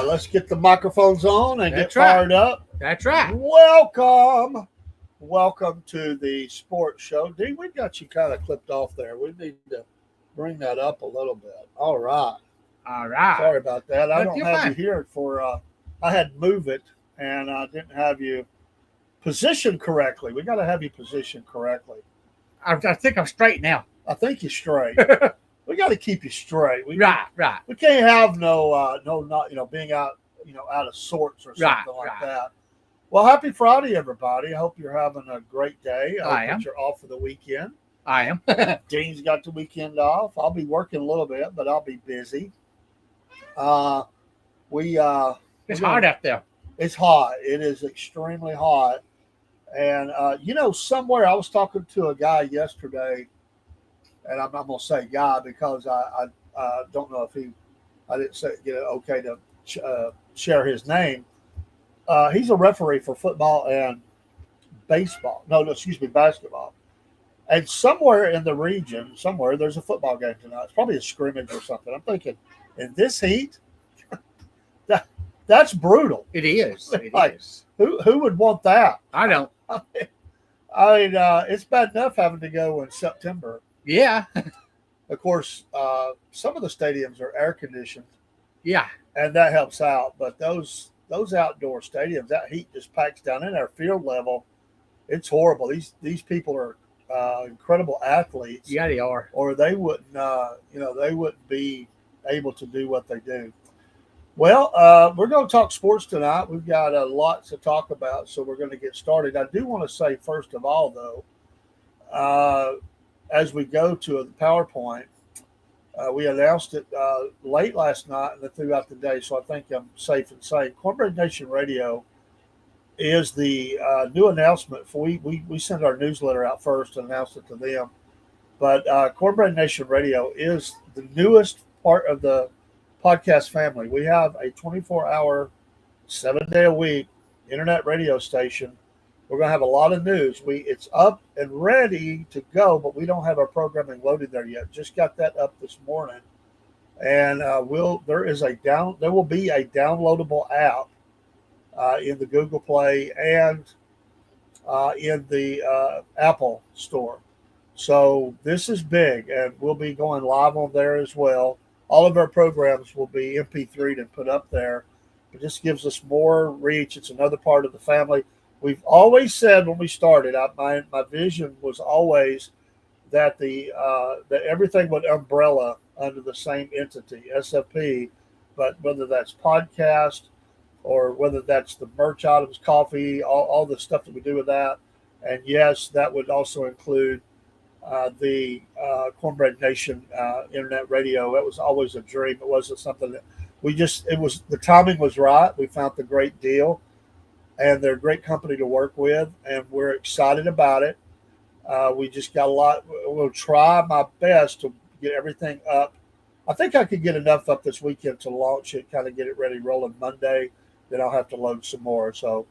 Let's get the microphones on and That's get fired up. That's right. Welcome to the sports show. D, we got you kind of clipped off there. We need to bring that up a little bit. All right. Sorry about that. I don't have you here for. I had to move it, and I didn't have you positioned correctly. We got to have you positioned correctly. I think I'm straight now. I think you're straight. We got to keep you straight. Right. We can't have not being out out of sorts or something like that. Well, happy Friday, everybody. I hope you're having a great day. I hope that you're off for the weekend. I am. Dean's got the weekend off. I'll be working a little bit, but I'll be busy. It's hot out there. It's hot. It is extremely hot. And, somewhere I was talking to a guy yesterday, and I'm not going to say guy because I don't know if I didn't get it okay to share his name. He's a referee for football and basketball. And somewhere in the region, there's a football game tonight. It's probably a scrimmage or something. I'm thinking, in this heat, that's brutal. It is. It is. Who would want that? I don't. I mean, it's bad enough having to go in September. Yeah. Of course, some of the stadiums are air conditioned. Yeah. And that helps out. But those outdoor stadiums, that heat just packs down in our field level. It's horrible. These people are incredible athletes. Yeah, they are. Or they wouldn't, they wouldn't be able to do what they do. Well, we're going to talk sports tonight. We've got a lot to talk about, so we're going to get started. I do want to say, first of all, though, as we go to the PowerPoint, we announced it late last night and then throughout the day, so I think I'm safe and saying Cornbread Nation Radio is the new announcement. We send our newsletter out first and announce it to them. But Cornbread Nation Radio is the newest part of the podcast family. We have a 24-hour, 7-day-a-week internet radio station. We're going to have a lot of news. It's up and ready to go, but we don't have our programming loaded there yet. Just got that up this morning. And there will be a downloadable app in the Google Play and in the Apple Store. So this is big, and we'll be going live on there as well. All of our programs will be MP3'd and put up there. It just gives us more reach. It's another part of the family. We've always said when we started, my vision was always that that everything would umbrella under the same entity, SFP, but whether that's podcast or whether that's the merch items, coffee, all the stuff that we do with that. And yes, that would also include the Cornbread Nation internet radio. That was always a dream. It wasn't something that it was, the timing was right. We found the great deal, and they're a great company to work with, and we're excited about it. We just got a lot. We'll try my best to get everything up. I think I could get enough up this weekend to launch it, kind of get it ready rolling Monday. Then I'll have to load some more. So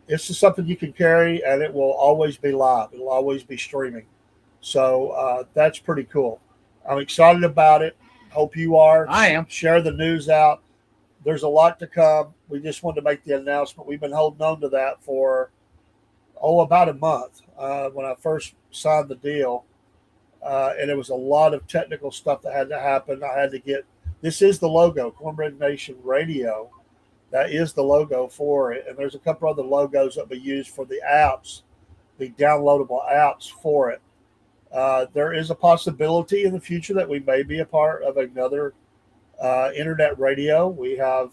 it's just something you can carry, and it will always be live. It'll always be streaming. So that's pretty cool. I'm excited about it. Hope you are. I am. Share the news out. There's a lot to come. We just wanted to make the announcement. We've been holding on to that for, about a month when I first signed the deal. And it was a lot of technical stuff that had to happen. I had to get, this is the logo, Cornbread Nation Radio. That is the logo for it. And there's a couple other logos that we use for the apps, the downloadable apps for it. There is a possibility in the future that we may be a part of another internet radio. We have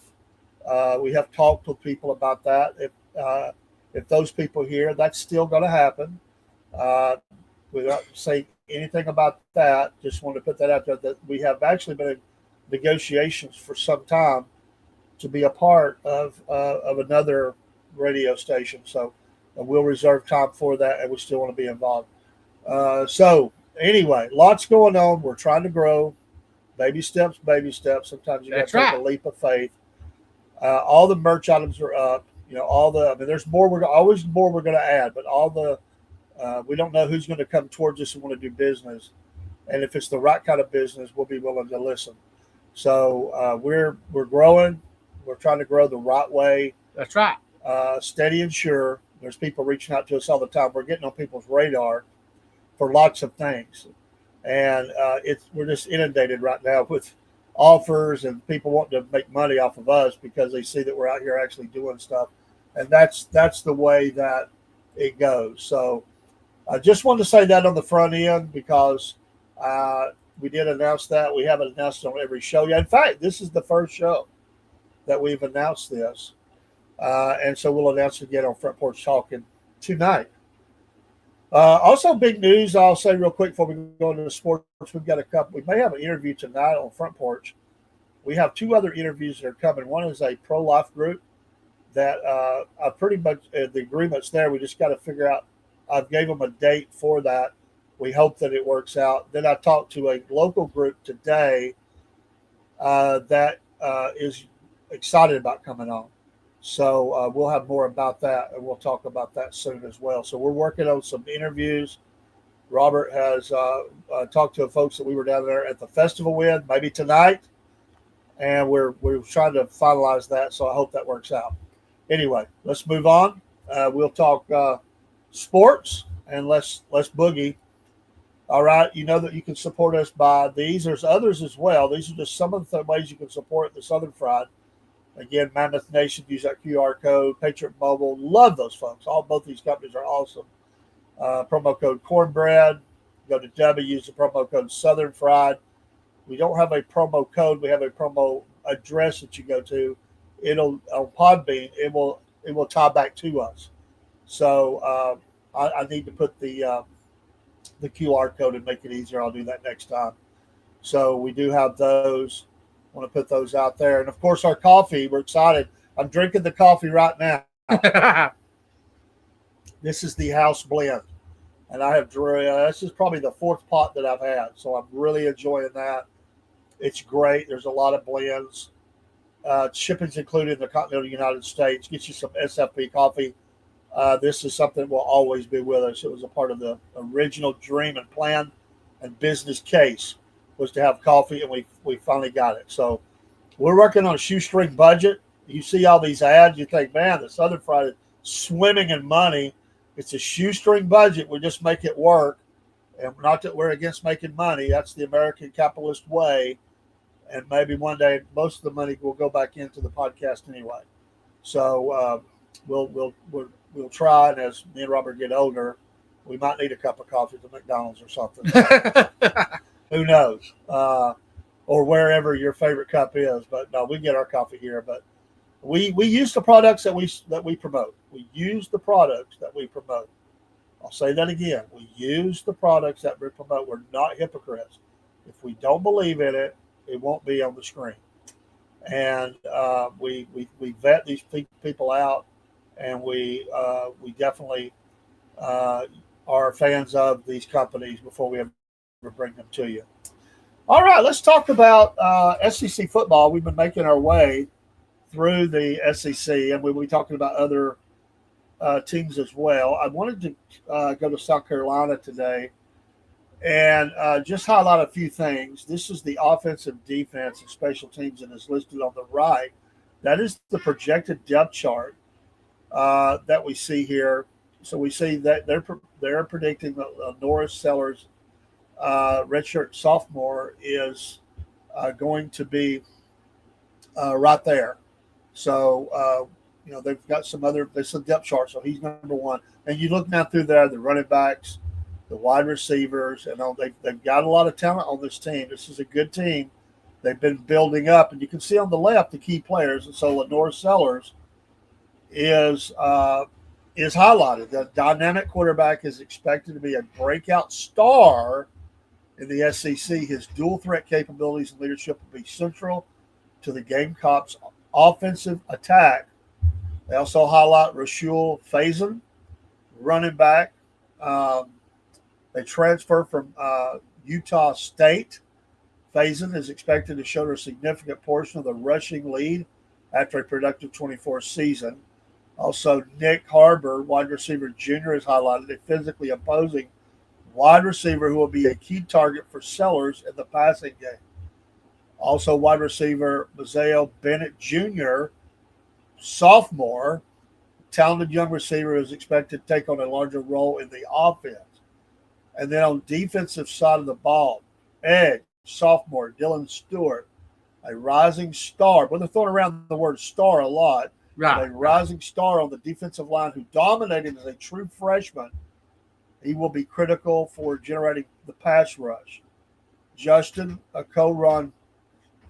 talked with people about that. If those people hear, that's still going to happen. Without saying anything about that, just want to put that out there that we have actually been in negotiations for some time to be a part of another radio station. So we'll reserve time for that, and we still want to be involved. So anyway, lots going on. We're trying to grow. Baby steps, baby steps. Sometimes you got to take a leap of faith. All the merch items are up. There's more. Always more we're going to add, but we don't know who's going to come towards us and want to do business. And if it's the right kind of business, we'll be willing to listen. So we're growing. We're trying to grow the right way. That's right. Steady and sure. There's people reaching out to us all the time. We're getting on people's radar for lots of things. And we're just inundated right now with offers and people wanting to make money off of us because they see that we're out here actually doing stuff. And that's the way that it goes. So I just wanted to say that on the front end because we did announce that. We haven't announced it on every show yet. In fact, this is the first show that we've announced this. And so we'll announce it again on Front Porch Talking tonight. Also, big news, I'll say real quick before we go into the sports, we've got we may have an interview tonight on Front Porch. We have two other interviews that are coming. One is a pro-life group that I pretty much, the agreement's there. We just got to figure out, I gave them a date for that. We hope that it works out. Then I talked to a local group today that is excited about coming on. So we'll have more about that, and we'll talk about that soon as well. So we're working on some interviews. Robert has talked to folks that we were down there at the festival with, maybe tonight, and we're trying to finalize that. So I hope that works out. Anyway, let's move on. We'll talk sports, and let's boogie. All right, you know that you can support us by these. There's others as well. These are just some of the ways you can support the Southern Fried. Again, Mammoth Nation, use that QR code. Patriot Mobile, love those folks. Both these companies are awesome. Promo code Cornbread. Go to W, use the promo code Southern Fried. We don't have a promo code. We have a promo address that you go to. It'll on Podbean. It will tie back to us. So I need to put the QR code and make it easier. I'll do that next time. So we do have those. Want to put those out there. And, of course, our coffee, we're excited. I'm drinking the coffee right now. This is the house blend. And I have this is probably the fourth pot that I've had. So I'm really enjoying that. It's great. There's a lot of blends. Shipping's included in the continental United States. Get you some SFP coffee. This is something that will always be with us. It was a part of the original dream and plan and business case was to have coffee, and we finally got it. So we're working on a shoestring budget. You see all these ads, you think, man, the Southern Fried is swimming in money It's a shoestring budget. We just make it work. And not that we're against making money. That's the American capitalist way. And maybe one day most of the money will go back into the podcast anyway. So we'll try. And as me and Robert get older, we might need a cup of coffee at McDonald's or something. Who knows? Or wherever your favorite cup is. But no, we get our coffee here. But we use the products that we promote. We use the products that we promote. I'll say that again. We use the products that we promote. We're not hypocrites. If we don't believe in it, it won't be on the screen. And we vet these people out, and we definitely are fans of these companies before we ever bring them to you. All right, let's talk about SEC football. We've been making our way through the SEC, and we'll be talking about other teams as well. I wanted to go to South Carolina today and just highlight a few things. This is the offensive, defense, and special teams, and is listed on the right. That is the projected depth chart that we see here. So we see that they're predicting that Norris Sellers, redshirt sophomore, is going to be right there. So they've got there's some depth chart, so he's number one. And you look now through there, the running backs, the wide receivers, and they've got a lot of talent on this team. This is a good team. They've been building up, and you can see on the left the key players. And so Lenore Sellers is highlighted. The dynamic quarterback is expected to be a breakout star in the SEC. His dual threat capabilities and leadership will be central to the Gamecocks' offensive attack. They also highlight Rashul Faison, running back. They transfer from Utah State. Faison is expected to shoulder a significant portion of the rushing lead after a productive 24 season. Also, Nick Harbor, wide receiver junior, is highlighted, a physically opposing wide receiver who will be a key target for Sellers in the passing game. Also, wide receiver Mazeo Bennett Jr., sophomore, talented young receiver, is expected to take on a larger role in the offense. And then on defensive side of the ball, edge, sophomore, Dylan Stewart, a rising star. Well, they're throwing around the word star a lot. Right. A rising star on the defensive line who dominated as a true freshman. He will be critical for generating the pass rush. Justin Akoron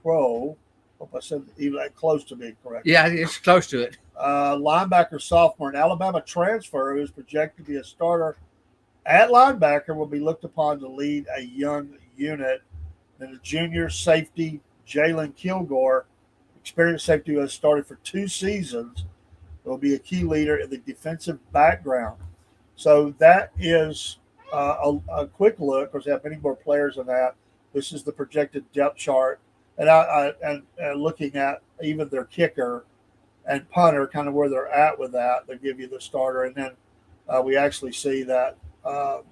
Pro, hope I said even close to being correct. Yeah, it's close to it. Linebacker sophomore, an Alabama transfer who is projected to be a starter at linebacker, will be looked upon to lead a young unit. Then the junior safety, Jalen Kilgore, experienced safety who has started for 2 seasons, will be a key leader in the defensive background. So that is a quick look, because they have many more players than that. This is the projected depth chart. And looking at even their kicker and punter, kind of where they're at with that, they give you the starter. And then we actually see that they're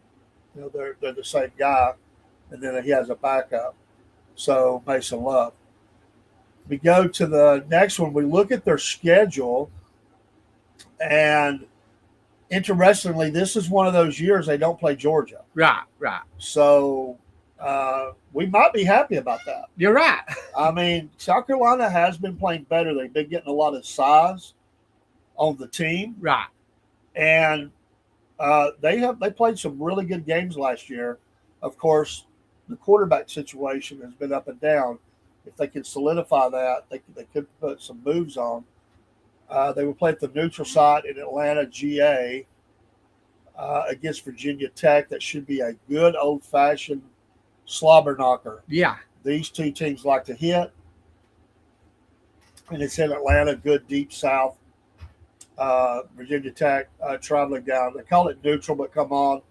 the same guy, and then he has a backup. So Mason Love. We go to the next one. We look at their schedule, and interestingly, this is one of those years they don't play Georgia. Right. So we might be happy about that. You're right. I mean, South Carolina has been playing better. They've been getting a lot of size on the team. Right. And they played some really good games last year. Of course, the quarterback situation has been up and down. If they can solidify that, they could put some moves on. They will play at the neutral site in Atlanta, GA, against Virginia Tech. That should be a good old-fashioned slobber knocker. Yeah. These two teams like to hit. And it's in Atlanta, good deep south. Virginia Tech traveling down. They call it neutral, but come on.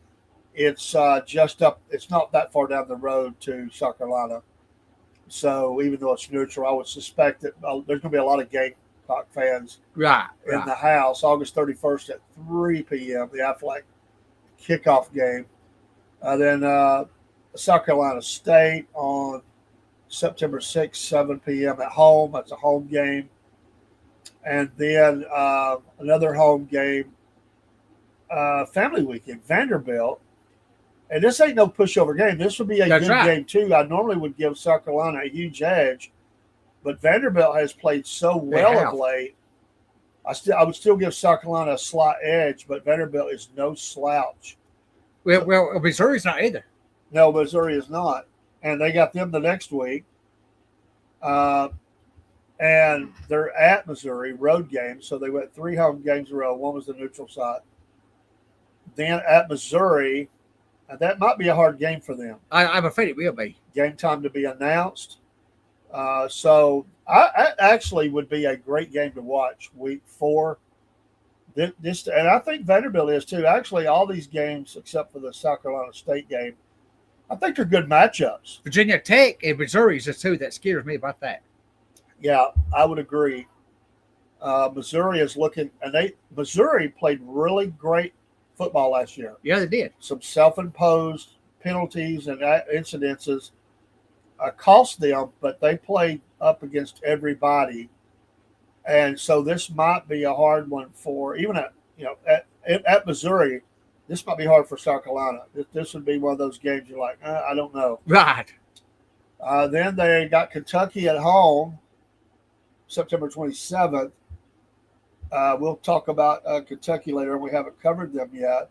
It's just up. It's not that far down the road to South Carolina. So even though it's neutral, I would suspect that there's going to be a lot of Gamecock fans in the house. August 31st at 3 p.m., the Aflac kickoff game. Then South Carolina State on September 6th, 7 p.m. at home. That's a home game. And then another home game family weekend, Vanderbilt. And this ain't no pushover game. This would be a That's good right. game, too. I normally would give South Carolina a huge edge, but Vanderbilt has played so They well of have. late. I would still give South Carolina a slight edge, but Vanderbilt is no slouch. Well, Missouri's not either. No, Missouri is not. And they got them the next week. Uh, and they're at Missouri, road games. So they went 3 home games in a row. One was the neutral site. Then at Missouri, and that might be a hard game for them. I'm afraid it will be. Game time to be announced. So I actually would be a great game to watch week 4. This and I think Vanderbilt is too. Actually, all these games except for the South Carolina State game, I think they're good matchups. Virginia Tech and Missouri's the two that scares me about that. Yeah, I would agree. Missouri is looking, and Missouri played really great football last year. Yeah, they did. Some self-imposed penalties and incidences cost them, but they played up against everybody, and so this might be a hard one for even at Missouri. This might be hard for South Carolina. This would be one of those games you're like, I don't know. Right. Then they got Kentucky at home, September 27th. We'll talk about Kentucky later. We haven't covered them yet.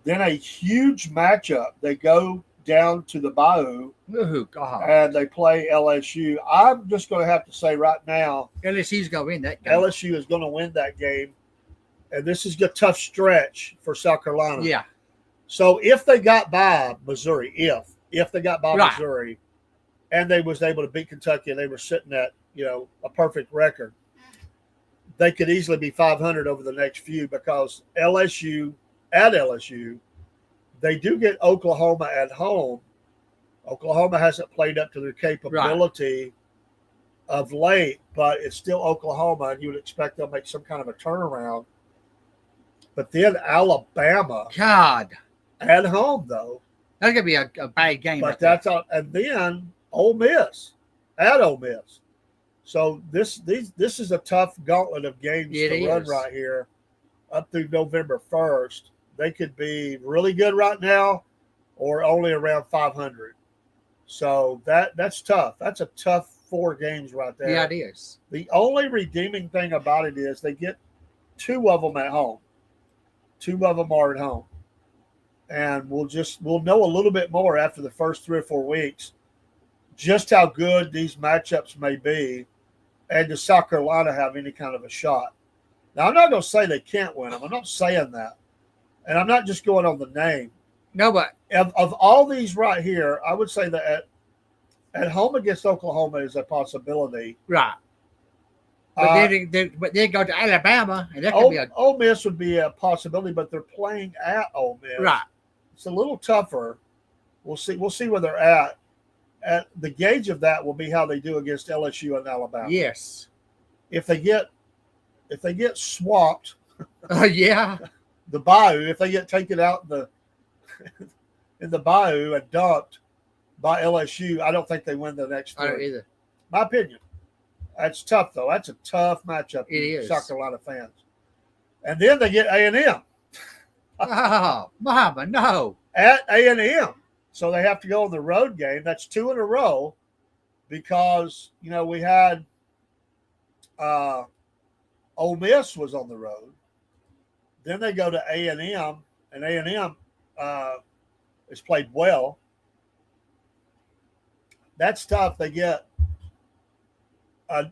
Then a huge matchup. They go down to the Bayou Oh, God. and they play LSU. I'm just going to have to say right now, LSU's going to win that game. LSU is going to win that game. And this is a tough stretch for South Carolina. Yeah. So if they got by Missouri, if they got by Right. Missouri and they was able to beat Kentucky and they were sitting at, a perfect record, they could easily be 500 over the next few because LSU, they do get Oklahoma at home. Oklahoma hasn't played up to their capability of late, but it's still Oklahoma, and you would expect they'll make some kind of a turnaround. But then Alabama God. at home, though. That's going to be a bad game. But right there. that's all. And then Ole Miss at Ole Miss. So this is a tough gauntlet of games to run right here up through November 1st. They could be really good right now or only around 500. So that's tough. That's a tough 4 games right there. Yeah, it is. The only redeeming thing about it is they get 2 of them at home. 2 of them are at home. And we'll know a little bit more after the first 3 or 4 weeks just how good these matchups may be and does South Carolina have any kind of a shot. Now, I'm not going to say they can't win them. I'm not saying that. And I'm not just going on the name. No, but Of all these right here, I would say that at home against Oklahoma is a possibility. right. But then go to Alabama, and that could be a Ole Miss would be a possibility, but they're playing at Ole Miss. right. It's a little tougher. We'll see where they're at. At the gauge of that will be how they do against LSU and Alabama. Yes. If they get swamped, Yeah. the Bayou, if they get taken out in the Bayou and dumped by LSU, I don't think they win the next I don't 3. either. My opinion. That's tough, though. That's a tough matchup It for is. South Carolina fans. And then they get A&M Oh, Mama, no. at A&M. So they have to go on the road game. That's 2 in a row because, we had Ole Miss was on the road. Then they go to A&M, and A&M has played well. That's tough. They get I'm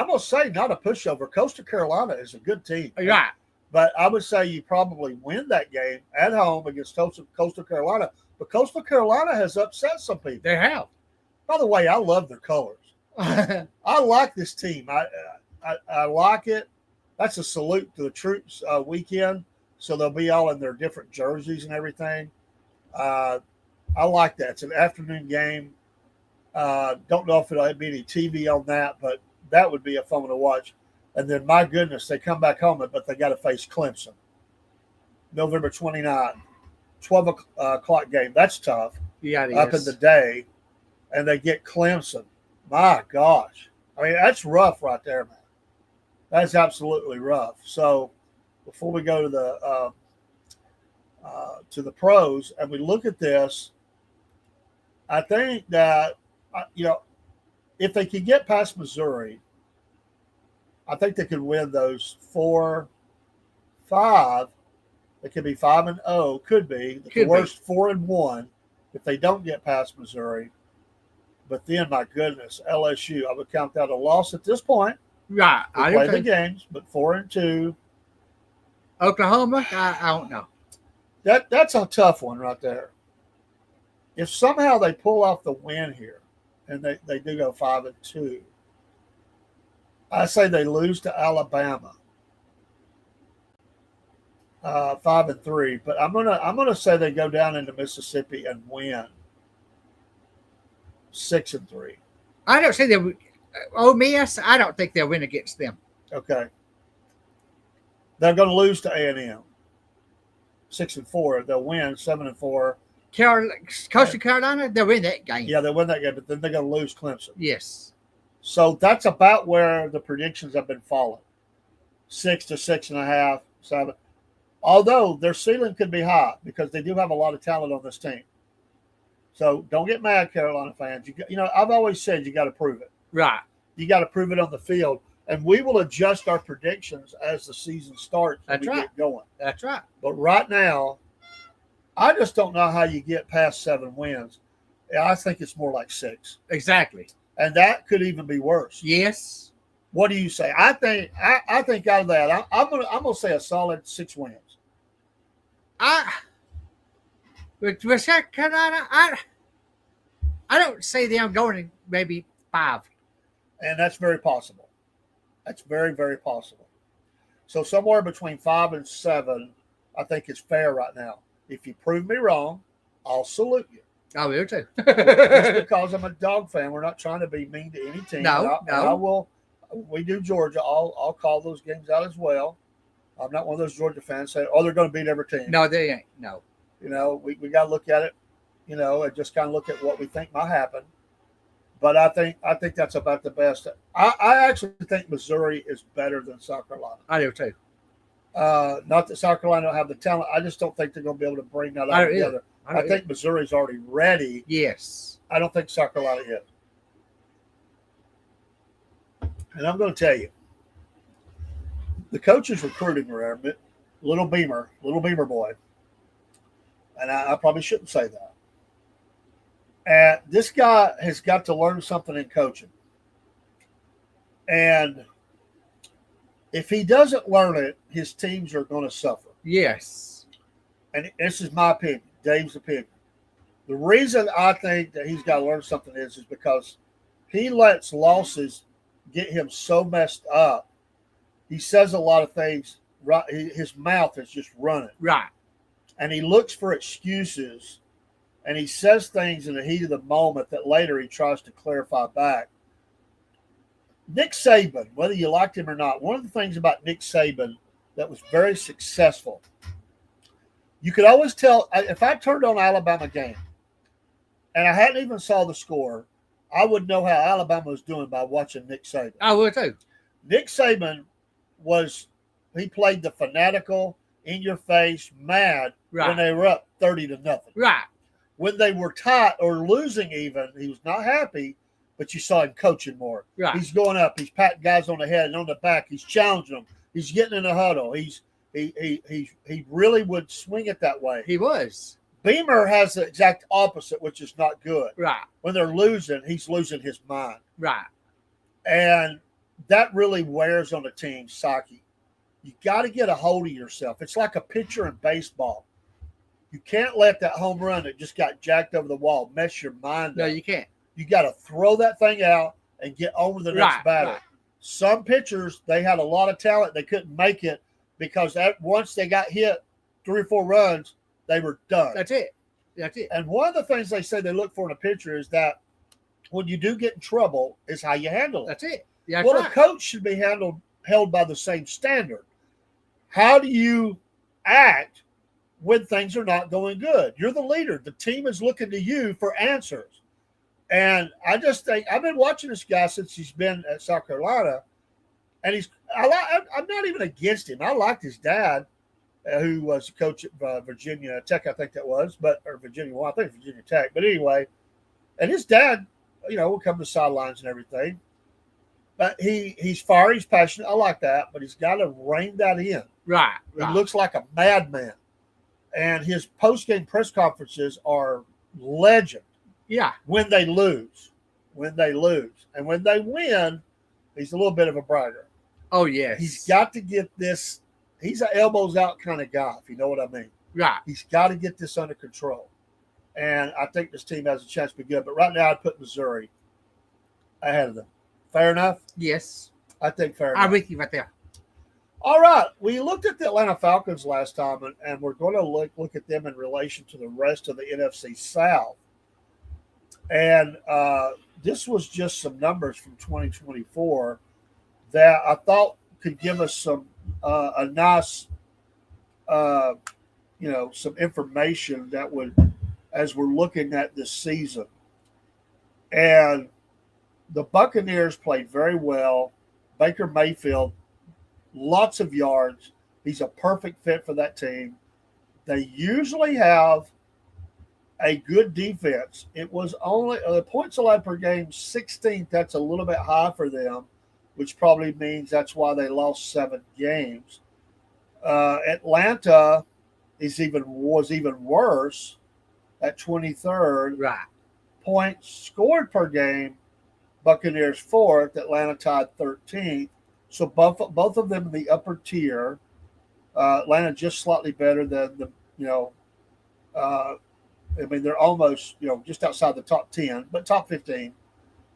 going to say not a pushover. Coastal Carolina is a good team. Right. But I would say you probably win that game at home against Coastal Carolina. But Coastal Carolina has upset some people. They have. By the way, I love their colors. I like this team. I like it. That's a salute to the troops weekend. So they'll be all in their different jerseys and everything. I like that. It's an afternoon game. Don't know if it'll be any TV on that, but that would be a fun one to watch. And then, my goodness, they come back home, but they got to face Clemson. November 29th, 12 o'clock game. That's tough. Yeah, it Up is. in the day. And they get Clemson. My gosh. I mean, that's rough right there, man. That's absolutely rough. So, before we go to the to the pros and we look at this, I think that, if they could get past Missouri, I think they could win those 4, 5. It could be 5-0. Could be the worst 4-1 if they don't get past Missouri. But then, my goodness, LSU, I would count that a loss at this point. Right. They play the games, but 4-2. Oklahoma, I don't know. That's a tough one right there. If somehow they pull off the win here, and they do go 5-2, I say they lose to Alabama, 5-3. But I'm gonna say they go down into Mississippi and win 6-3. I don't say they would. Ole Miss, I don't think they'll win against them. Okay. They're going to lose to A&M, 6-4. They'll win 7-4. Coastal Carolina, they'll win that game. Yeah, they'll win that game, but then they're going to lose Clemson. Yes. So that's about where the predictions have been falling, 6 to 6.5, 7. Although their ceiling could be high because they do have a lot of talent on this team. So don't get mad, Carolina fans. I've always said you got to prove it. Right. You got to prove it on the field. And we will adjust our predictions as the season starts and get going. That's right. But right now, I just don't know how you get past 7 wins. I think it's more like 6. Exactly. And that could even be worse. Yes. What do you say? I think out of that, I'm gonna say a solid 6 wins. With South Carolina, I don't see them going to maybe 5. And that's very possible. That's very, very possible. So somewhere between 5 and 7, I think is fair right now. If you prove me wrong, I'll salute you. I will too. Just because I'm a dog fan, we're not trying to be mean to any team. No. I will. We do Georgia. I'll call those games out as well. I'm not one of those Georgia fans saying, "Oh, they're going to beat every team." No, they ain't. No. We got to look at it, and just kind of look at what we think might happen. But I think that's about the best. I actually think Missouri is better than South Carolina. I do too. Not that South Carolina don't have the talent. I just don't think they're going to be able to bring that all together. I think Missouri's already ready. Yes. I don't think South Carolina is. And I'm going to tell you, the coach is recruiting there, little Beamer boy. And I probably shouldn't say that. And this guy has got to learn something in coaching. And if he doesn't learn it, his teams are going to suffer. Yes. And this is my opinion, Dave's opinion. The reason I think that he's got to learn something is because he lets losses get him so messed up. He says a lot of things. Right, his mouth is just running. Right. And he looks for excuses. And he says things in the heat of the moment that later he tries to clarify back. Nick Saban, whether you liked him or not, one of the things about Nick Saban that was very successful, you could always tell, if I turned on Alabama game and I hadn't even saw the score, I would know how Alabama was doing by watching Nick Saban. I would too. Nick Saban he played the fanatical, in-your-face, mad when they were up 30-0. Right. When they were tied or losing even, he was not happy, but you saw him coaching more. Right. He's going up. He's patting guys on the head and on the back. He's challenging them. He's getting in the huddle. He really would swing it that way. He was. Beamer has the exact opposite, which is not good. Right. When they're losing, he's losing his mind. Right. And that really wears on the team's psyche. You got to get a hold of yourself. It's like a pitcher in baseball. You can't let that home run that just got jacked over the wall mess your mind up. No, you can't. You got to throw that thing out and get over the next batter. Right. Some pitchers, they had a lot of talent. They couldn't make it because once they got hit 3 or 4 runs, they were done. That's it. And one of the things they say they look for in a pitcher is that when you do get in trouble is how you handle it. That's it. A coach should be held by the same standard. How do you act when things are not going good? You're the leader. The team is looking to you for answers. And I just think I've been watching this guy since he's been at South Carolina, and I'm not even against him. I liked his dad, who was a coach at Virginia Tech, I think that was, or Virginia, well, I think Virginia Tech. But anyway, and his dad, will come to the sidelines and everything. But he's fiery, he's passionate. I like that, but he's got to rein that in. Right. He looks like a madman. And his post-game press conferences are legend. Yeah. When they lose. And when they win, he's a little bit of a bragger. Oh, yes. He's got to get this. He's an elbows out kind of guy, if you know what I mean. Right. He's got to get this under control. And I think this team has a chance to be good. But right now, I'd put Missouri ahead of them. Fair enough? Yes. I think fair enough. I'm with you right there. All right. We looked at the Atlanta Falcons last time, and we're going to look at them in relation to the rest of the NFC South. And this was just some numbers from 2024 that I thought could give us some a nice, some information that would, as we're looking at this season. And the Buccaneers played very well. Baker Mayfield, lots of yards. He's a perfect fit for that team. They usually have a good defense. It was only the points allowed per game, 16th. That's a little bit high for them, which probably means that's why they lost 7 games. Atlanta was even worse at 23rd. Right. Points scored per game, Buccaneers 4th, Atlanta tied 13th. So both of them in the upper tier. Atlanta just slightly better than they're almost, just outside the top 10, but top 15.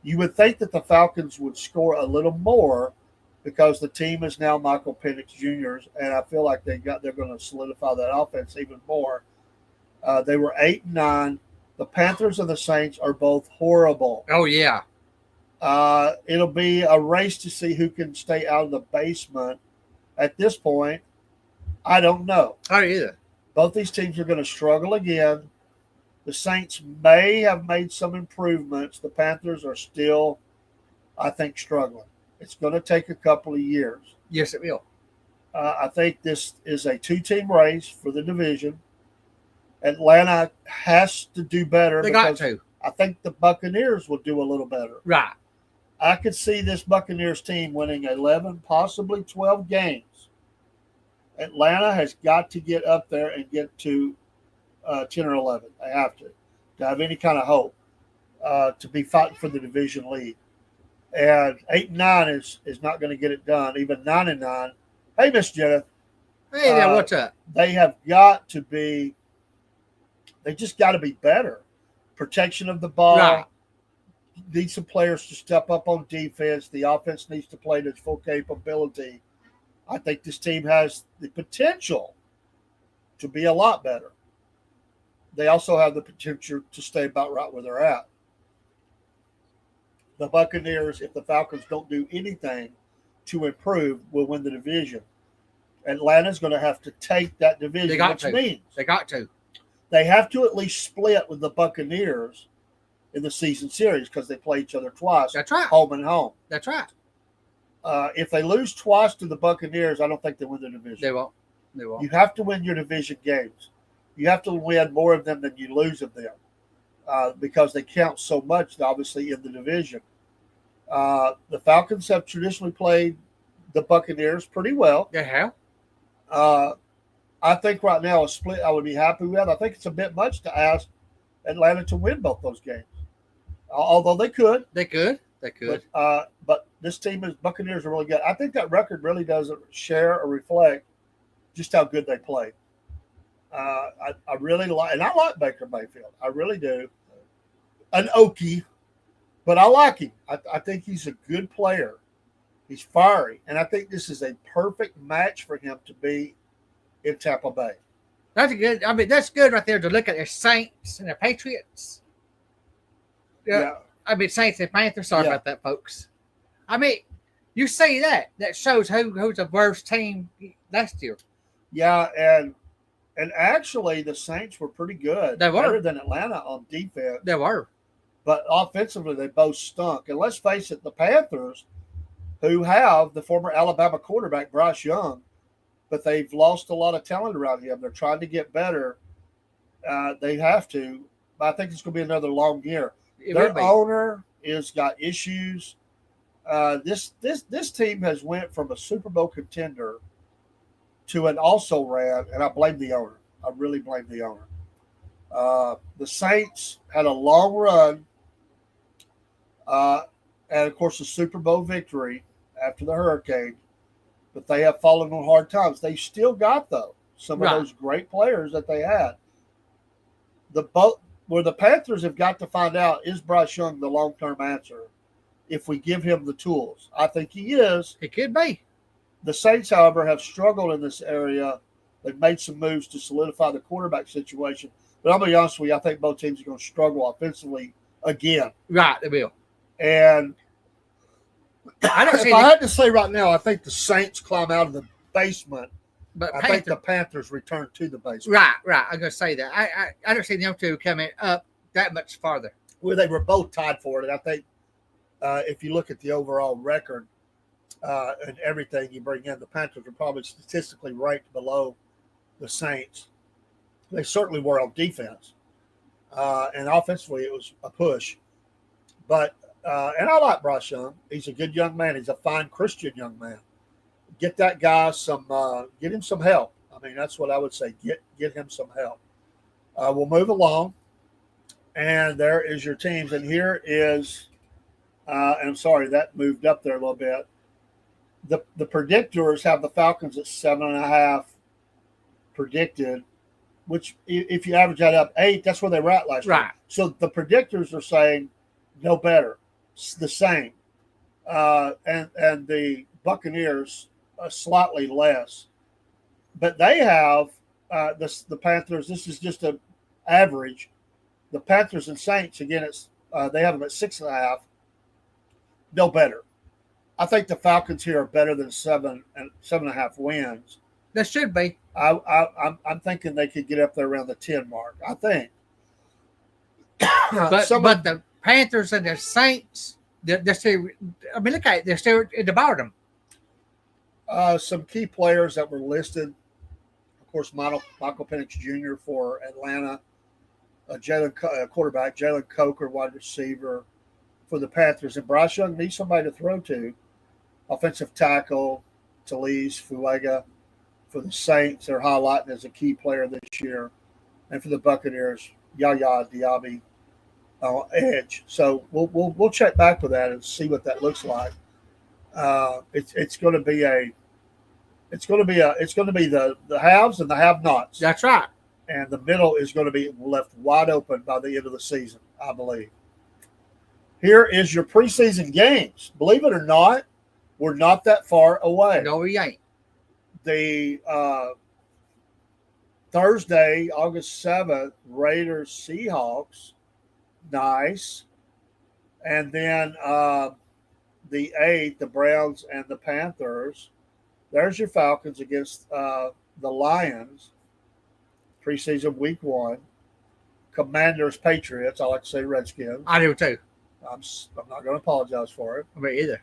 You would think that the Falcons would score a little more because the team is now Michael Penix Jr.'s, and I feel like they're going to solidify that offense even more. They were 8-9. The Panthers and the Saints are both horrible. Oh, yeah. It'll be a race to see who can stay out of the basement. At this point, I don't know. I don't either. Both these teams are going to struggle again. The Saints may have made some improvements. The Panthers are still, I think, struggling. It's going to take a couple of years. Yes, it will. I think this is a 2-team race for the division. Atlanta has to do better. They got to. I think the Buccaneers will do a little better. Right. I could see this Buccaneers team winning 11, possibly 12 games. Atlanta has got to get up there and get to 10 or 11. They have to have any kind of hope to be fighting for the division lead. And 8-9 is not going to get it done. Even 9-9. Hey, Miss Jenna. Hey, there, what's up? They have got to be. They just got to be better. Protection of the ball. Right. Need some players to step up on defense. The offense needs to play to its full capability. I think this team has the potential to be a lot better. They also have the potential to stay about right where they're at. The Buccaneers, if the Falcons don't do anything to improve, will win the division. Atlanta's going to have to take that division, means they got to. They have to at least split with the Buccaneers in the season series because they play each other twice. That's right. Home and home. That's right. If they lose twice to the Buccaneers, I don't think they win the division. They won't. You have to win your division games. You have to win more of them than you lose of them because they count so much, obviously, in the division. The Falcons have traditionally played the Buccaneers pretty well. They have. I think right now a split I would be happy with. I think it's a bit much to ask Atlanta to win both those games. Although they could. They could. But this team is Buccaneers are really good. I think that record really doesn't share or reflect just how good they played. I really like, and I like Baker Mayfield. I really do. An Okie, but I like him. I think he's a good player. He's fiery, and I think this is a perfect match for him to be in Tampa Bay. That's good. I mean, that's good right there to look at their Saints and their Patriots. Yeah. I mean, Saints and Panthers. Sorry about that, folks. I mean, you say that shows who's the worst team last year. Yeah, and actually the Saints were pretty good. They were better than Atlanta on defense. They were, but offensively they both stunk. And let's face it, the Panthers, who have the former Alabama quarterback Bryce Young, but they've lost a lot of talent around him. They're trying to get better. They have to, but I think it's going to be another long year. Their owner has got issues. This team has went from a Super Bowl contender to an also ran, and I blame the owner. I really blame the owner. The Saints had a long run, and of course the Super Bowl victory after the hurricane, but they have fallen on hard times. They still got though some of those great players that they had. Where the Panthers have got to find out, is Bryce Young the long-term answer if we give him the tools? I think he is. It could be. The Saints, however, have struggled in this area. They've made some moves to solidify the quarterback situation. But I'm going to be honest with you, I think both teams are going to struggle offensively again. Right, they will. And if I had to say right now, I think the Saints climb out of the basement. But I think the Panthers return to the basement. Right. I'm going to say that. I don't see them two coming up that much farther. Well, they were both tied for it. I think if you look at the overall record and everything you bring in, the Panthers are probably statistically ranked below the Saints. They certainly were on defense. And offensively, it was a push. But and I like Bryce Young. He's a good young man. He's a fine Christian young man. Get that guy get him some help. I mean, that's what I would say. Get him some help. We'll move along. And there is your teams. And here is, and I'm sorry, that moved up there a little bit. The predictors have the Falcons at 7.5 predicted, which if you average that up 8, that's where they were at last year. So the predictors are saying no better. It's the same. And the Buccaneers slightly less. But they have the Panthers. This is just an average. The Panthers and Saints, again, they have them at 6.5. No better. I think the Falcons here are better than 7.5 wins. That should be. I'm thinking they could get up there around the 10 mark. I think. But the Panthers and the Saints, they're still. I mean, look at it. They're still at the bottom. Some key players that were listed, of course, Michael Penix Jr. for Atlanta, quarterback, Jalen Coker, wide receiver for the Panthers, and Bryce Young needs somebody to throw to. Offensive tackle, Talise Fuega for the Saints. They're highlighting as a key player this year. And for the Buccaneers, Yaya Diaby edge. So we'll check back with that and see what that looks like. It's going to be the haves and the have-nots. That's right. And the middle is going to be left wide open by the end of the season, I believe. Here is your preseason games. Believe it or not, we're not that far away. No, we ain't. The Thursday, August 7th, Raiders Seahawks. Nice. And then the 8th, the Browns and the Panthers. There's your Falcons against the Lions. Preseason week 1. Commanders, Patriots. I like to say Redskins. I do too. I'm not going to apologize for it. Me either.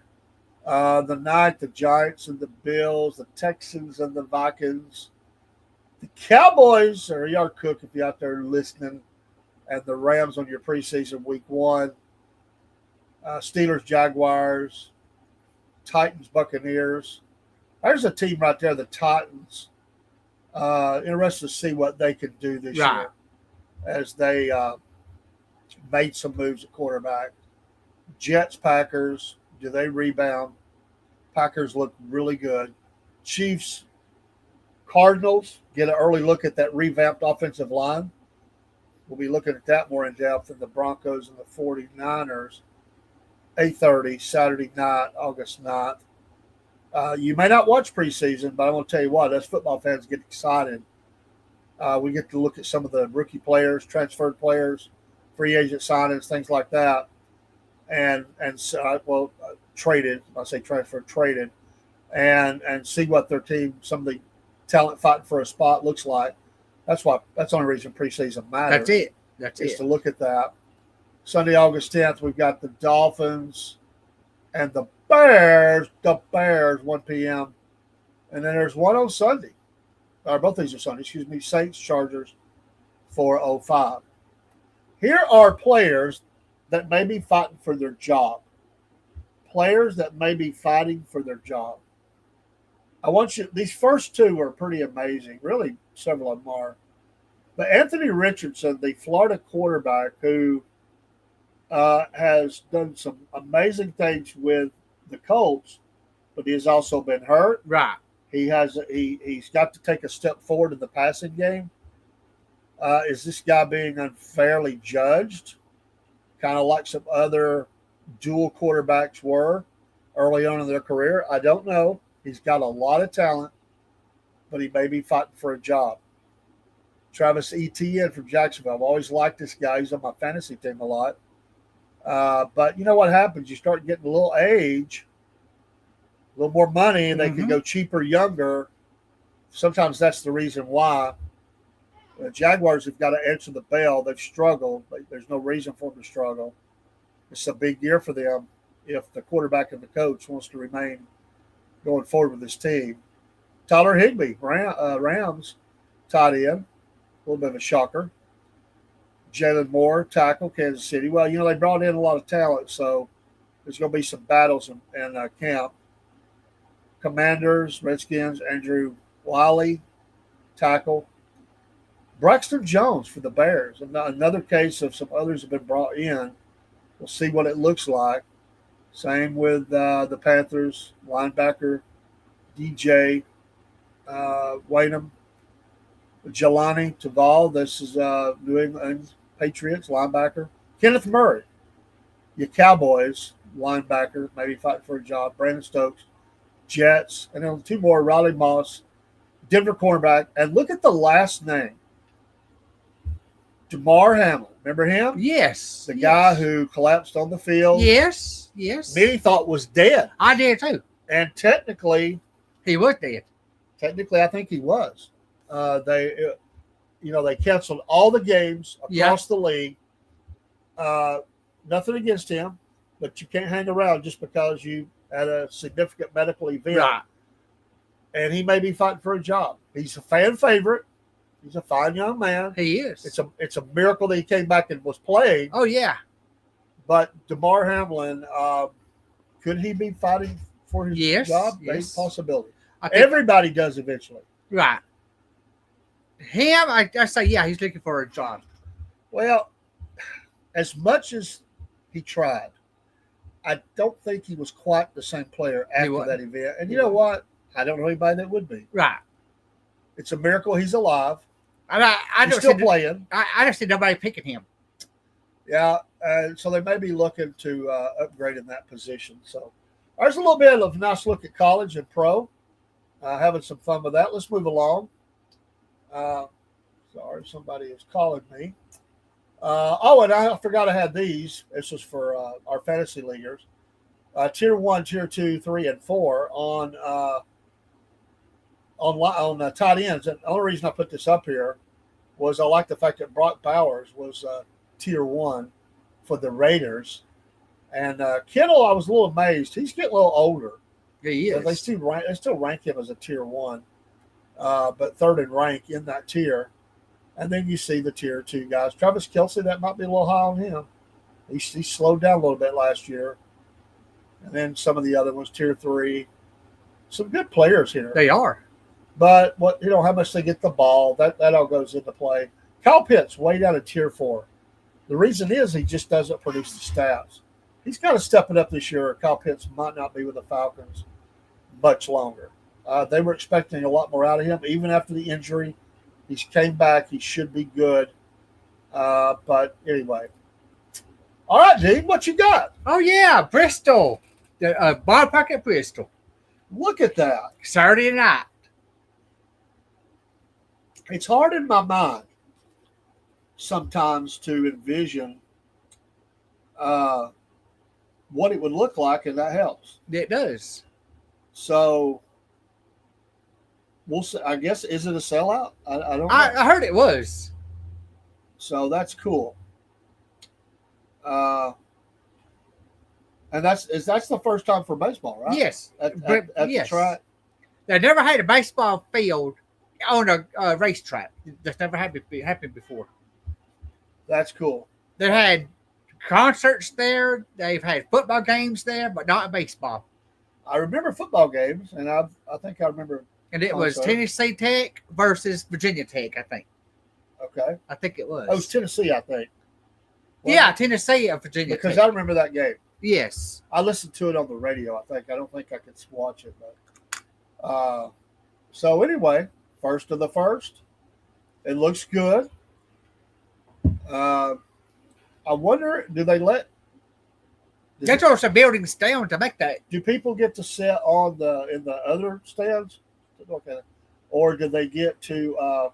The 9th, the Giants and the Bills, the Texans and the Vikings, the Cowboys, or y'all cook if you're out there listening, and the Rams on your preseason week 1. Steelers, Jaguars, Titans, Buccaneers. There's a team right there, the Titans. Interested to see what they can do this year as they made some moves at quarterback. Jets, Packers, do they rebound? Packers look really good. Chiefs, Cardinals, get an early look at that revamped offensive line. We'll be looking at that more in depth than the Broncos and the 49ers. 8:30 Saturday night, August 9th. You may not watch preseason, but I'm going to tell you what, us football fans get excited. We get to look at some of the rookie players, transferred players, free agent signings, things like that. And traded. I say transferred, traded, and see what their team, some of the talent fighting for a spot looks like. That's the only reason preseason matters. That's it. To look at that. Sunday, August 10th, we've got the Dolphins and the Bears. The Bears, 1 p.m. And then there's one on Sunday. or both these are Sunday, excuse me, Saints, Chargers, 4:05. Here are players that may be fighting for their job. Players that may be fighting for their job. I want you, these first two are pretty amazing. Really, several of them are. But Anthony Richardson, the Florida quarterback who has done some amazing things with the Colts, but he has also been hurt. Right. He's got to take a step forward in the passing game. Is this guy being unfairly judged? Kind of like some other dual quarterbacks were early on in their career. I don't know. He's got a lot of talent, but he may be fighting for a job. Travis Etienne from Jacksonville. I've always liked this guy. He's on my fantasy team a lot. But you know what happens? You start getting a little age, a little more money, and they can go cheaper, younger. Sometimes that's the reason why. The Jaguars have got to answer the bell. They've struggled. There's no reason for them to struggle. It's a big year for them if the quarterback and the coach wants to remain going forward with this team. Tyler Higbee, Rams, tight end. A little bit of a shocker. Jalen Moore, tackle, Kansas City. Well, you know, they brought in a lot of talent, so there's going to be some battles in camp. Commanders, Redskins, Andrew Wiley, tackle. Braxton Jones for the Bears. Another case of some others have been brought in. We'll see what it looks like. Same with the Panthers, linebacker DJ Wainham. Jelani Taval, this is New England Patriots, linebacker. Kenneth Murray, your Cowboys, linebacker, maybe fighting for a job. Brandon Stokes, Jets. And then two more, Riley Moss, Denver cornerback. And look at the last name. Damar Hamlin. Remember him? Yes. The guy who collapsed on the field. Yes. Many thought was dead. I did too. And technically, he was dead. Technically, I think he was. They canceled all the games across the league. Nothing against him, but you can't hang around just because you had a significant medical event. Right. And he may be fighting for a job. He's a fan favorite. He's a fine young man. He is. It's a miracle that he came back and was playing. Oh, yeah. But Damar Hamlin, could he be fighting for his job? Yes. Possibility. Everybody does eventually. Right. Him, I say, yeah, he's looking for a job. Well, as much as he tried, I don't think he was quite the same player after that event. And you know what? I don't know anybody that would be. Right. It's a miracle he's alive. He's still playing. I don't see nobody picking him. Yeah, so they may be looking to upgrade in that position. So there's a little bit of a nice look at college and pro. Having some fun with that. Let's move along. Sorry, somebody is calling me. And I forgot I had these. This was for our fantasy leaguers. Tier 1, Tier 2, 3, and 4 on tight ends. And the only reason I put this up here was I like the fact that Brock Bowers was Tier 1 for the Raiders. And Kittle, I was a little amazed. He's getting a little older. Yeah, he is. They still rank him as a Tier 1, but third in rank in that tier. And then you see the Tier 2 guys. Travis Kelce, that might be a little high on him. He slowed down a little bit last year. And then some of the other ones, Tier 3. Some good players here. They are. But how much they get the ball, that all goes into play. Kyle Pitts, way down at Tier 4. The reason is he just doesn't produce the stats. He's got to step it up this year. Kyle Pitts might not be with the Falcons much longer. They were expecting a lot more out of him, even after the injury. He's came back. He should be good. But anyway. All right, Dean, what you got? Oh, yeah, Bristol. The ballpark at Bristol. Look at that. Saturday night. It's hard in my mind sometimes to envision what it would look like, and that helps. It does. So we'll see. I guess, is it a sellout? I don't know. I heard it was. So that's cool. And that's the first time for baseball, right? Yes. At the track. They never had a baseball field on a racetrack. That's never happened before. That's cool. They had concerts there. They've had football games there, but not baseball. I remember football games, and I think I remember. And it was Tennessee Tech versus Virginia Tech, I think. Okay. I think it was. Oh, it was Tennessee, I think. Yeah, Tennessee and Virginia because Tech. I remember that game. Yes. I listened to it on the radio, I think. I don't think I could watch it. But so anyway, first of the first. It looks good. I wonder, do they let... They tore some buildings down to make that. Do people get to sit in the other stands? Okay. Or do they get to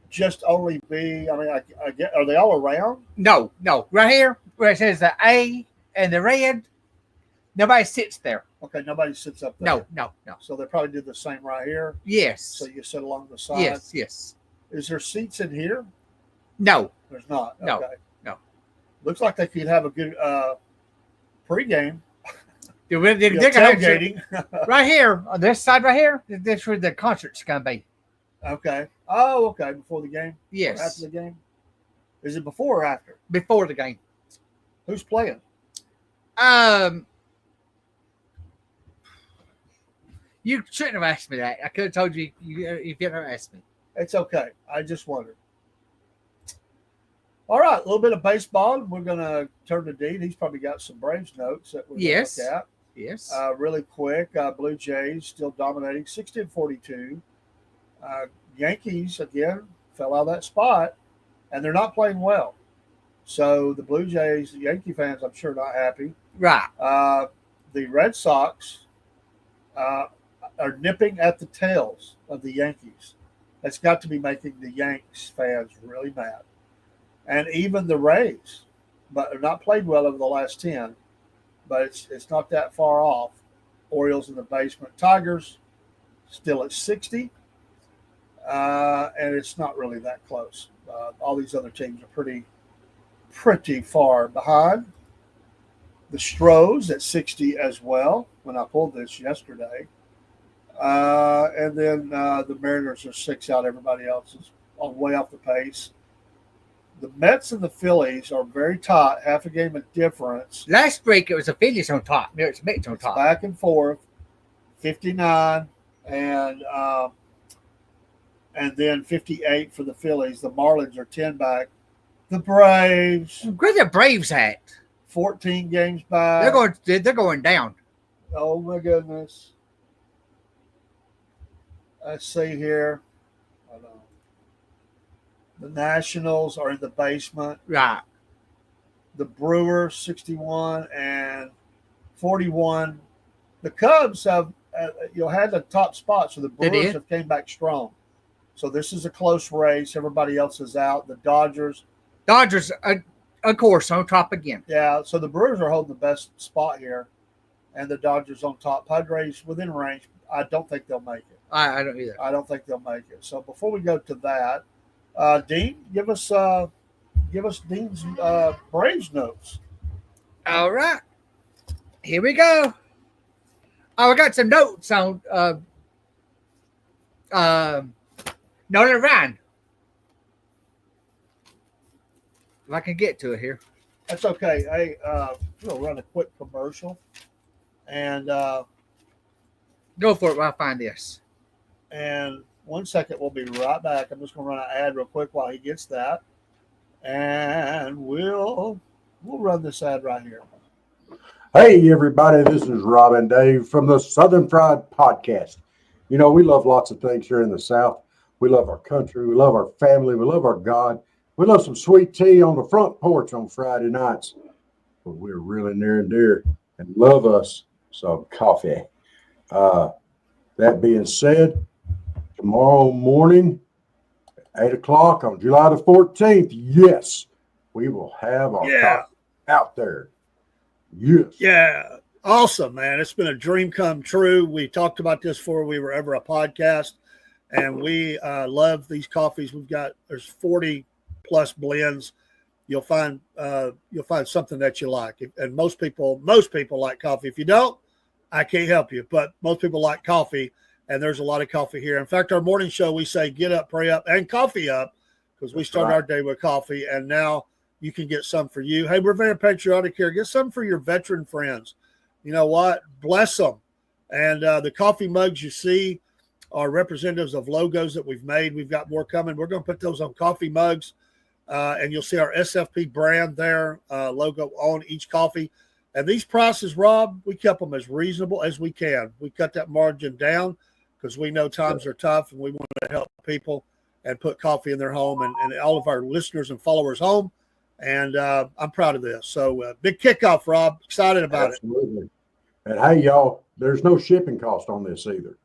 just only be, I mean, I get, are they all around? No. Right here, where it says the A and the red, nobody sits there. Okay, nobody sits up there. No. So they probably do the same right here. Yes. So you sit along the side. Yes. Is there seats in here? No. There's not. No. Okay. No. Looks like they could have a good pregame. They're tailgating. Right here, on this side right here, that's where the concert's going to be. Okay. Oh, okay. Before the game? Yes. Or after the game? Is it before or after? Before the game. Who's playing? You shouldn't have asked me that. I could have told you if you hadn't asked me. It's okay. I just wondered. All right, a little bit of baseball. We're going to turn to Dean. He's probably got some Braves notes that we're going to look at. Yes. Really quick, Blue Jays still dominating, 60-42. Yankees, again, fell out of that spot, and they're not playing well. So the Blue Jays, the Yankee fans, I'm sure, not happy. Right. The Red Sox are nipping at the tails of the Yankees. That's got to be making the Yanks fans really mad. And even the Rays, but they're not played well over the last 10, but it's not that far off. Orioles in the basement. Tigers still at 60, and it's not really that close. All these other teams are pretty far behind. The Stros at 60 as well, when I pulled this yesterday. And then the Mariners are 6 out. Everybody else is way off the pace. The Mets and the Phillies are very tight, half a game of difference. Last week it was the Phillies on top. Now it's Mets on top. Back and forth, 59 and then 58 for the Phillies. The Marlins are 10 back. The Braves. Where the Braves at? 14 games back. They're going down. Oh my goodness. Let's see here. Hold on. The Nationals are in the basement. Right. The Brewers 61 and 41. The Cubs have had the top spot, so the Brewers have came back strong. So this is a close race. Everybody else is out. The Dodgers, of course, on top again. Yeah, so the Brewers are holding the best spot here, and the Dodgers on top. Padres within range. I don't think they'll make it. I don't either. I don't think they'll make it. So before we go to that, Dean, give us Dean's Braves notes. All right, here we go. Oh, I got some notes on Nolan Ryan. If I can get to it here. That's okay. Hey, we'll run a quick commercial, and go for it while I find this. And 1 second, we'll be right back. I'm just going to run an ad real quick while he gets that, and we'll run this ad right here. Hey, everybody, this is Rob and Dave from the Southern Fried Podcast. You know, we love lots of things here in the South. We love our country. We love our family. We love our God. We love some sweet tea on the front porch on Friday nights. But we're really near and dear and love us some coffee. That being said, tomorrow morning, 8 o'clock on July the 14th, yes, we will have our coffee out there. Yes. Yeah. Awesome, man. It's been a dream come true. We talked about this before we were ever a podcast, and we love these coffees. There's 40 plus blends. You'll find something that you like. And most people like coffee. If you don't, I can't help you, but most people like coffee. and there's a lot of coffee here. In fact, our morning show, we say get up, pray up, and coffee up, because we start our day with coffee, and now you can get some for you. Hey, we're very patriotic here. Get some for your veteran friends. You know what? Bless them. And the coffee mugs you see are representatives of logos that we've made. We've got more coming. We're going to put those on coffee mugs, and you'll see our SFP brand there, logo on each coffee. And these prices, Rob, we kept them as reasonable as we can. We cut that margin down because we know times are tough, and we want to help people and put coffee in their home and all of our listeners and followers home. And I'm proud of this. So big kickoff, Rob. Excited about it. Absolutely. And hey, y'all, there's no shipping cost on this either.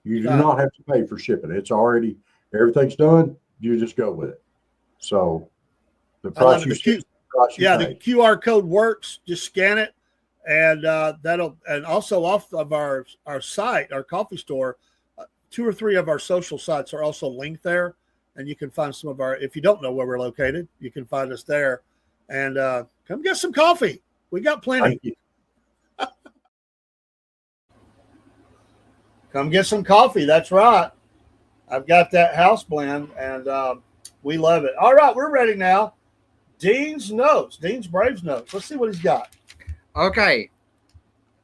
You do not have to pay for shipping. It's already, everything's done. You just go with it. So the price you see, the QR code works. Just scan it. And and also off of our site, our coffee store, 2 or 3 of our social sites are also linked there. And you can find some of our, if you don't know where we're located, you can find us there. And come get some coffee. We got plenty. Come get some coffee. That's right. I've got that house blend, and we love it. All right, we're ready now. Dean's notes. Dean's Braves notes. Let's see what he's got. Okay.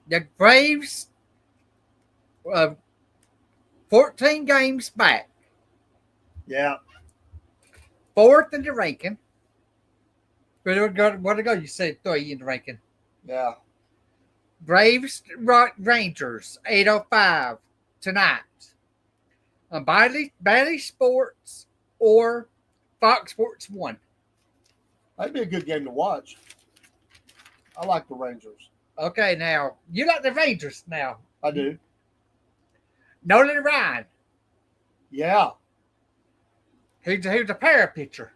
The Braves, 14 games back. Yeah. 4th in the ranking. What to go? You said 3 in the ranking. Yeah. Braves Rangers 8:05 tonight on Bailey Sports or Fox Sports 1. That'd be a good game to watch. I like the Rangers. Okay, now you like the Rangers now. I do. Nolan Ryan. Yeah. He's a para pitcher.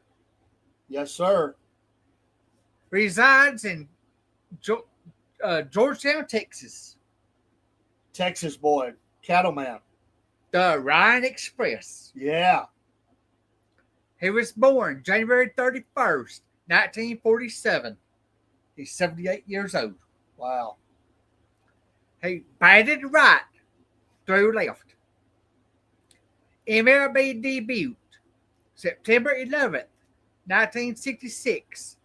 Yes, sir. Resides in Georgetown, Texas. Texas boy. Cattleman. The Ryan Express. Yeah. He was born January 31st, 1947. He's 78 years old. Wow. He batted right through left. MLB debut September 11th, 1966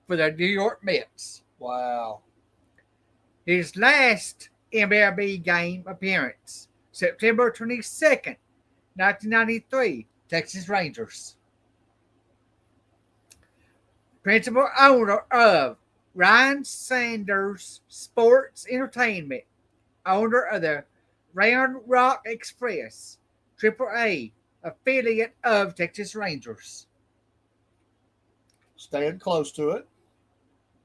for the New York Mets. Wow. His last MLB game appearance, September 22nd, 1993, Texas Rangers. Principal owner of Ryan Sanders Sports Entertainment, owner of the Round Rock Express, AAA affiliate of Texas Rangers. Staying close to it.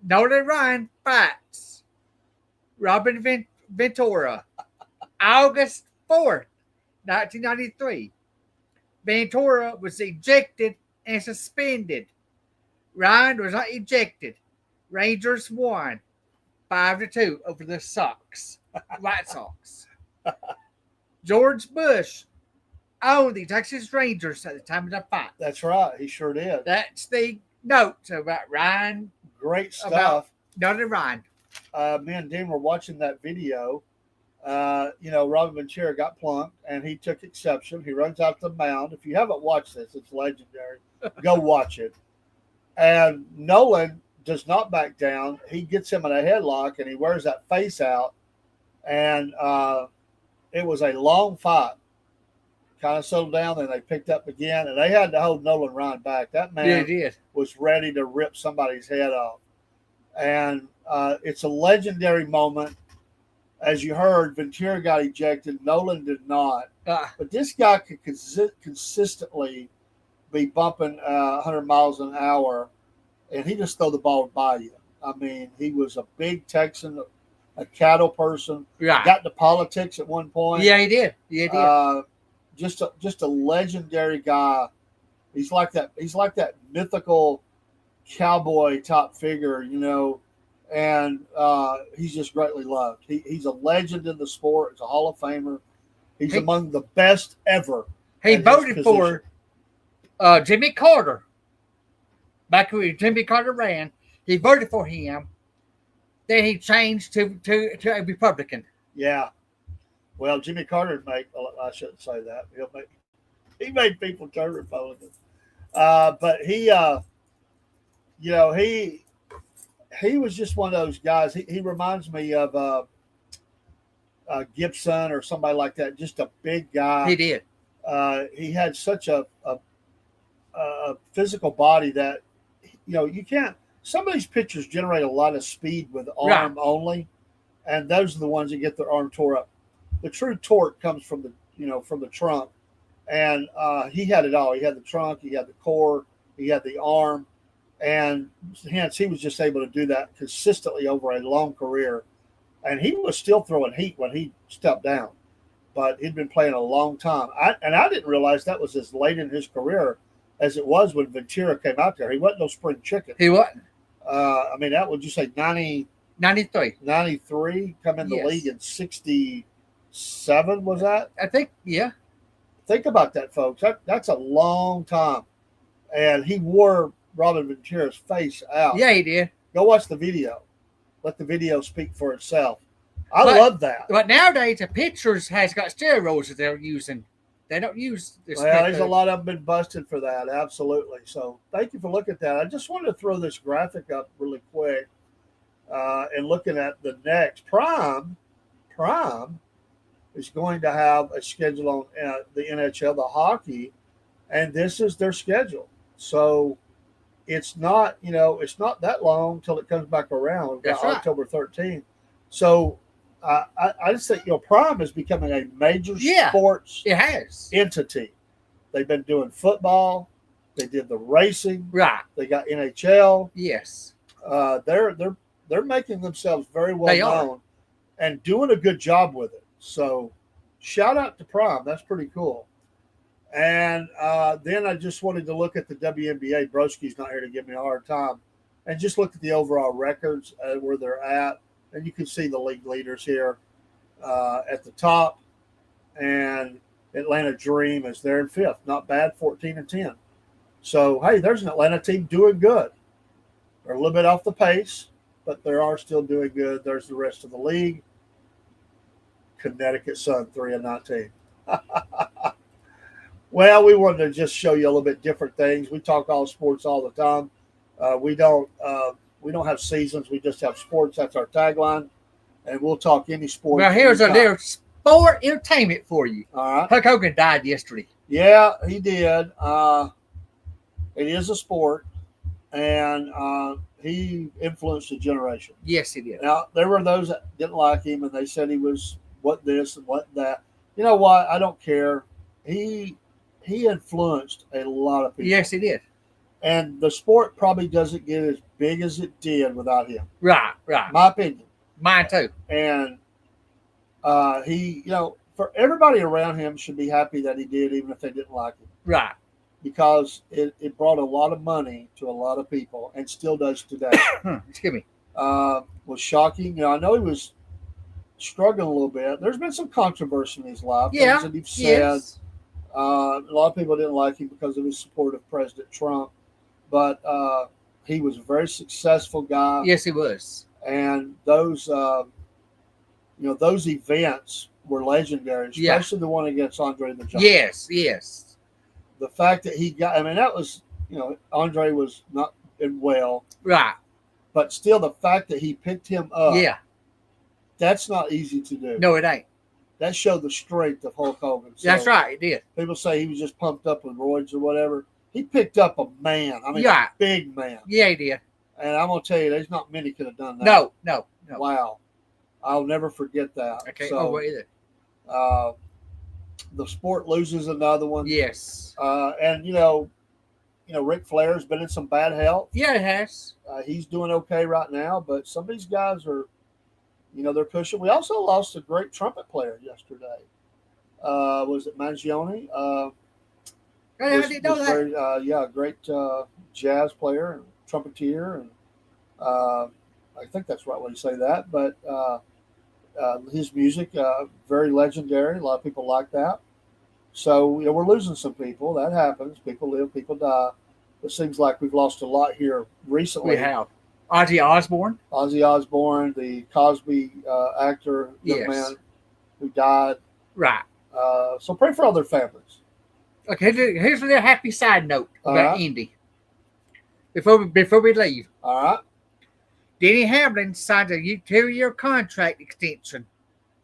Nolan Ryan fights Robin Ventura, August 4th, 1993. Ventura was ejected and suspended. Ryan was not ejected. Rangers won 5-2 over the White Sox. George Bush owned the Texas Rangers at the time of the fight. That's right. He sure did. That's the note about Ryan. Great stuff. About Nolan Ryan. Me and Dean were watching that video. Robin Ventura got plunked, and he took exception. He runs out the mound. If you haven't watched this, it's legendary. Go watch it. And Nolan does not back down. He gets him in a headlock, and he wears that face out. And it was a long fight. Kind of settled down, then they picked up again, and they had to hold Nolan Ryan back. That man was ready to rip somebody's head off. And it's a legendary moment. As you heard, Ventura got ejected. Nolan did not. But this guy could consistently be bumping 100 miles an hour, and he just throw the ball by you. I mean, he was a big Texan, a cattle person. Yeah. Got into politics at one point. Yeah, he did. Yeah, he did. Just a legendary guy. He's like that mythical cowboy type figure, and he's just greatly loved. He's a legend in the sport. He's a Hall of Famer. He's among the best ever. He voted for Jimmy Carter. Back when Jimmy Carter ran, he voted for him. Then he changed to a Republican. Yeah. Well, Jimmy Carter I shouldn't say that. He made people turn Republican. But you know, he was just one of those guys. He reminds me of Gibson or somebody like that. Just a big guy. He did. He had such a physical body that you can't. Some of these pitchers generate a lot of speed with arm only, and those are the ones that get their arm tore up. The true torque comes from the trunk, and he had it all. He had the trunk, he had the core, he had the arm, and hence he was just able to do that consistently over a long career. And he was still throwing heat when he stepped down, but he'd been playing a long time. I didn't realize that was as late in his career as it was when Ventura came out there. He wasn't no spring chicken. He wasn't. I mean, that would you say 93. 93, come in the league in 67, was that? I think, yeah. Think about that, folks. That's a long time. And he wore Robin Ventura's face out. Yeah, he did. Go watch the video. Let the video speak for itself. I love that. But nowadays, the pitchers has got steroids that they're using. They don't use this. Well, there's a lot of them been busted for that. Absolutely. So thank you for looking at that. I just wanted to throw this graphic up really quick and looking at the next. Prime is going to have a schedule on the NHL, the hockey, and this is their schedule. So it's not that long till it comes back around. That's right. October 13th. So I just think Prime is becoming a major sports entity. They've been doing football. They did the racing. Right. They got NHL. Yes. They're making themselves very well known and doing a good job with it. So shout out to Prime. That's pretty cool. And then I just wanted to look at the WNBA. Broski's not here to give me a hard time. And just look at the overall records, where they're at. And you can see the league leaders here at the top. And Atlanta Dream is there in fifth. Not bad, 14-10. So, hey, there's an Atlanta team doing good. They're a little bit off the pace, but they are still doing good. There's the rest of the league. Connecticut Sun, 3-19. Well, we wanted to just show you a little bit different things. We talk all sports all the time. We don't have seasons. We just have sports. That's our tagline, and we'll talk any sport. Well, here's a little sport entertainment for you. All right. Hulk Hogan died yesterday. Yeah, he did. It is a sport, and he influenced a generation. Yes, he did. Now, there were those that didn't like him, and they said he was what this and what that. You know what? I don't care. He influenced a lot of people. Yes, he did. And the sport probably doesn't get as big as it did without him. Right. My opinion. Mine too. And he, for everybody around him should be happy that he did, even if they didn't like him. Right. Because it brought a lot of money to a lot of people and still does today. Excuse me. Was shocking. I know he was struggling a little bit. There's been some controversy in his life. Yeah. Things that he's said. Yes. A lot of people didn't like him because of his support of President Trump. But he was a very successful guy. Yes, he was. And those events were legendary, especially the one against Andre the Giant. Yes. The fact that that was, Andre was not well. Right. But still, the fact that he picked him up. Yeah. That's not easy to do. No, it ain't. That showed the strength of Hulk Hogan. So that's right, it did. People say he was just pumped up with roids or whatever. He picked up a man. A big man. Yeah, he did. And I'm going to tell you, there's not many could have done that. No. Wow. I'll never forget that. I can't go either. The sport loses another one. Yes. And, Ric Flair's been in some bad health. Yeah, it has. He's doing okay right now, but some of these guys are, they're pushing. We also lost a great trumpet player yesterday. Was it Mangione? I didn't know that. Very, great jazz player and trumpeter, and I think that's right when you say that. But his music very legendary. A lot of people like that. So we're losing some people. That happens. People live, people die. It seems like we've lost a lot here recently. We have. Ozzy Osbourne, the Cosby actor, young man who died. Right. So pray for all their families. Okay, here's a little happy side note about Uh-huh. Indy. Before we leave, All right. Denny Hamlin signed a 2-year contract extension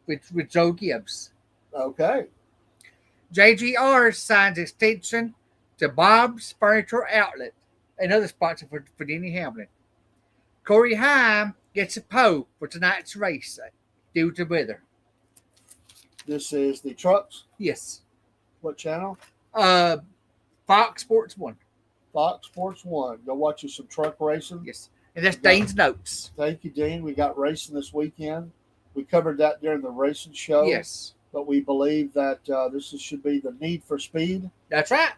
with Joe Gibbs. Okay. JGR signed extension to Bob's Furniture Outlet, another sponsor for Denny Hamlin. Corey Haim gets a pole for tonight's race due to weather. This is the trucks. Yes. What channel? Fox Sports 1. Fox Sports 1. Go watch you some truck racing. Yes. And that's Dane's notes. Thank you, Dean. We got racing this weekend. We covered that during the racing show. Yes. But we believe that should be the need for speed. That's right.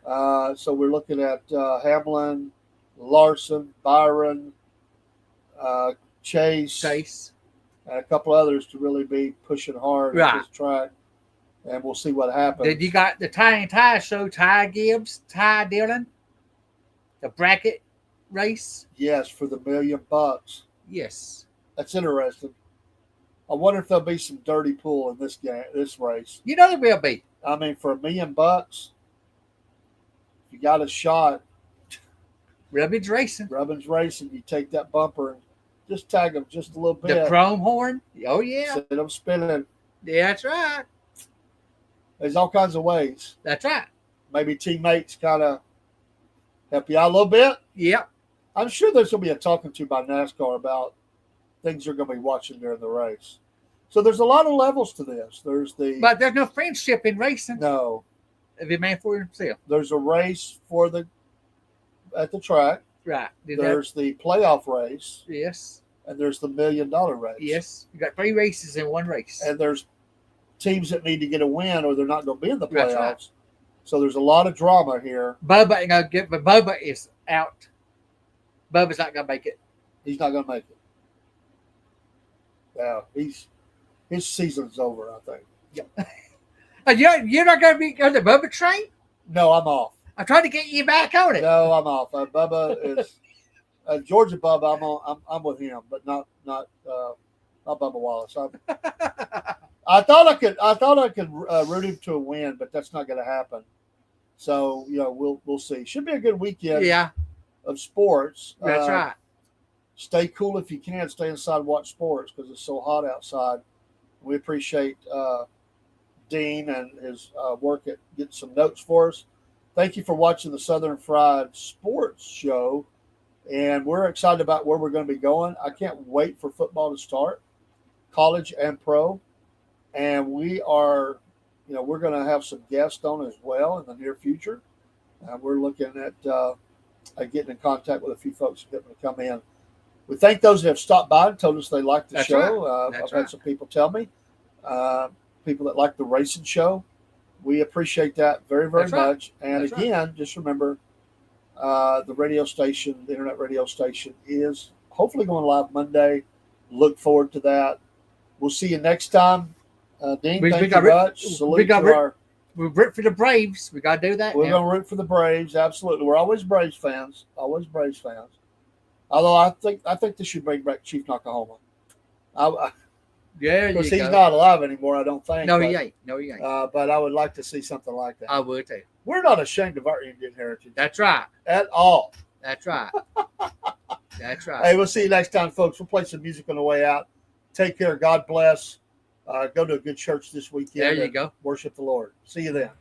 So we're looking at Hamlin, Larson, Byron, Chase, and a couple others to really be pushing hard at this track. And we'll see what happens. Then you got the Ty and Ty show, Ty Gibbs, Ty Dillon, the bracket race. Yes, for the $1 million. Yes. That's interesting. I wonder if there'll be some dirty pool in this race. You know there will be. I mean, for $1 million, if you got a shot. Rubbin's Racing. You take that bumper and just tag them just a little bit. The chrome horn. Oh, yeah. Set them spinning. Yeah, that's right. There's all kinds of ways. That's right. Maybe teammates kind of help you out a little bit. Yep. I'm sure there's going to be a talking to by NASCAR about things they're going to be watching during the race. So there's a lot of levels to this. But there's no friendship in racing. No. Every man for himself. There's a race at the track. Right. There's the playoff race. Yes. And there's the $1 million race. Yes. You got 3 races in one race. And there's teams that need to get a win or they're not going to be in the playoffs. That's right. So there's a lot of drama here. Bubba is out. Bubba's not going to make it. He's not going to make it. Yeah, his season's over, I think. Yep. You're not going to be on the Bubba train? No, I'm off. I'm trying to get you back on it. No, I'm off. Bubba is Georgia Bubba. I'm with him, but not Bubba Wallace. I thought I could root him to a win, but that's not going to happen. So we'll see. Should be a good weekend. Yeah. Of sports. That's right. Stay cool if you can. Stay inside and watch sports because it's so hot outside. We appreciate Dean and his work at getting some notes for us. Thank you for watching the Southern Fried Sports Show. And we're excited about where we're going to be going. I can't wait for football to start, college and pro. And we are, we're going to have some guests on as well in the near future. We're looking at getting in contact with a few folks that will come in. We thank those that have stopped by and told us they like the show. Right. I've had some people tell me, people that like the racing show. We appreciate that very, very much. Right. And again, just remember, the radio station, the internet radio station, is hopefully going live Monday. Look forward to that. We'll see you next time. Dean, thank you much. Salute to our... We root for the Braves. We got to do that. We're going to root for the Braves. Absolutely. We're always Braves fans. Always Braves fans. Although I think they should bring back Chief Nakahoma. Yeah, because he's not alive anymore, I don't think. No, he ain't. But I would like to see something like that. I would too. We're not ashamed of our Indian heritage. That's right. At all. That's right. That's right. Hey, we'll see you next time, folks. We'll play some music on the way out. Take care. God bless. Go to a good church this weekend. There you go. Worship the Lord. See you then.